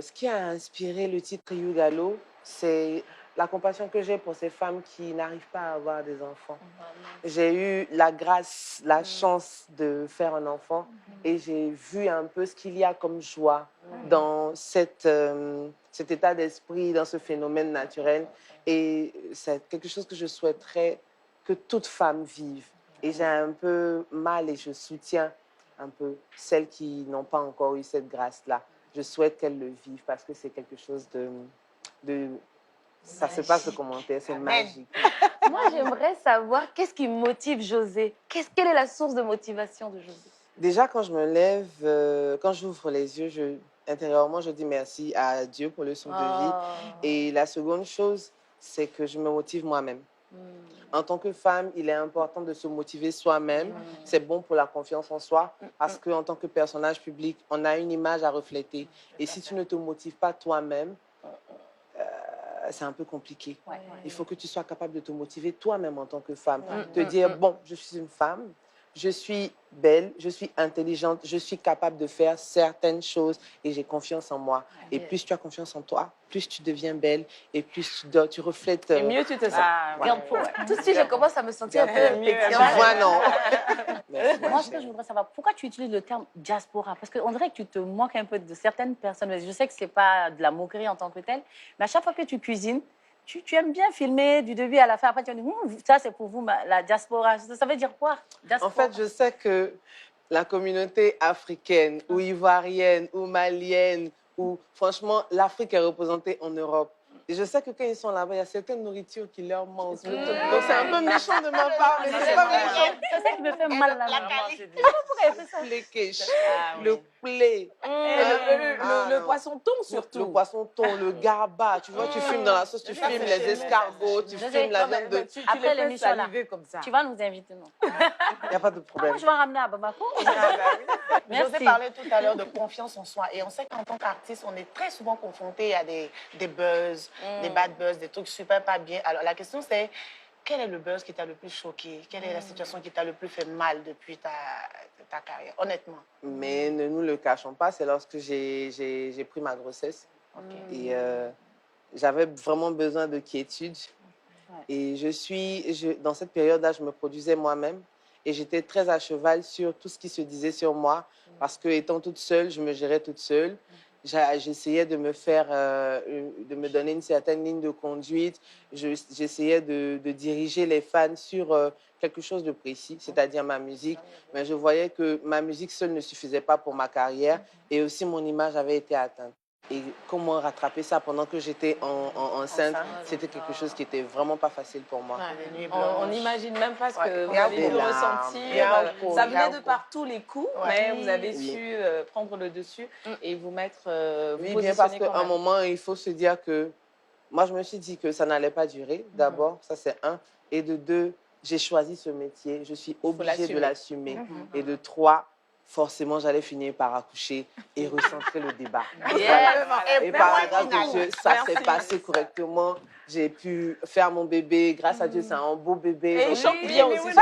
ce qui a inspiré le titre Yugalo, c'est la compassion que j'ai pour ces femmes qui n'arrivent pas à avoir des enfants. J'ai eu la grâce, la chance de faire un enfant et j'ai vu un peu ce qu'il y a comme joie dans cet état d'esprit, dans ce phénomène naturel. Et c'est quelque chose que je souhaiterais que toute femme vive. Et j'ai un peu mal et je soutiens un peu celles qui n'ont pas encore eu cette grâce-là. Je souhaite qu'elles le vivent parce que c'est quelque chose de ça se passe de commentaire, c'est magique. Moi, j'aimerais savoir qu'est-ce qui motive José. Quelle est la source de motivation de José? Déjà, quand je me lève, quand j'ouvre les yeux, intérieurement, je dis merci à Dieu pour le souffle de vie. Et la seconde chose, c'est que je me motive moi-même. En tant que femme, il est important de se motiver soi-même. C'est bon pour la confiance en soi parce qu'en tant que personnage public, on a une image à refléter. Et si tu ne te motives pas toi-même, c'est un peu compliqué. Il faut que tu sois capable de te motiver toi-même en tant que femme. Te dire, bon, je suis une femme, je suis belle, je suis intelligente, je suis capable de faire certaines choses et j'ai confiance en moi. Et plus tu as confiance en toi, plus tu deviens belle et plus tu reflètes... Et mieux tu te sens. Tout de suite, je commence à me sentir un peu mieux. Tu vois, non? Moi, ce que je voudrais savoir, pourquoi tu utilises le terme diaspora? Parce qu'on dirait que tu te moques un peu de certaines personnes. Je sais que ce n'est pas de la moquerie en tant que telle, mais à chaque fois que tu cuisines, tu aimes bien filmer du début à la fin. Après, tu dis, ça, c'est pour vous, la diaspora. Ça veut dire quoi, diaspora? En fait, je sais que la communauté africaine ou ivoirienne ou malienne, ou franchement, l'Afrique est représentée en Europe. Et je sais que quand ils sont là-bas, il y a certaines nourritures qui leur manquent. Donc c'est un peu méchant de ma part, mais c'est pas méchant. C'est ça qui me fait mal là. Le quiche, le poulet, le poisson thon surtout. le poisson thon, le garba. Tu vois, tu fumes dans la sauce, tu fumes les escargots, tu fumes la viande de... Après l'émission là, comme ça. tu vas nous inviter, non? Il n'y a pas de problème. Moi, je vais ramener à Bamako. José parlait tout à l'heure de confiance en soi. Et on sait qu'en tant qu'artiste, on est très souvent confronté à des buzz, des bad buzz, des trucs super pas bien. Alors la question c'est, quel est le buzz qui t'a le plus choqué? Quelle est la situation qui t'a le plus fait mal depuis ta carrière, honnêtement? Mais ne nous le cachons pas, c'est lorsque j'ai pris ma grossesse. Et j'avais vraiment besoin de quiétude. Et dans cette période-là, je me produisais moi-même. Et j'étais très à cheval sur tout ce qui se disait sur moi. Parce que étant toute seule, je me gérais toute seule. J'essayais de de me donner une certaine ligne de conduite. J'essayais de diriger les fans sur quelque chose de précis, c'est-à-dire ma musique. Mais je voyais que ma musique seule ne suffisait pas pour ma carrière et aussi mon image avait été atteinte. Et comment rattraper ça pendant que j'étais enceinte, c'était quelque chose qui était vraiment pas facile pour moi. On n'imagine même pas ce que vous avez pu ressentir. Ça venait de par tous les coups, mais vous avez su prendre le dessus et vous mettre, vous bien parce qu'à un moment, il faut se dire que moi, je me suis dit que ça n'allait pas durer, d'abord, ça c'est un. Et de deux, j'ai choisi ce métier, je suis obligée de l'assumer. Et de trois, forcément, j'allais finir par accoucher et recentrer le débat. Et par la grâce de Dieu, ça s'est passé correctement. J'ai pu faire mon bébé. Grâce à Dieu, c'est un beau bébé. Et il chante bien aussi.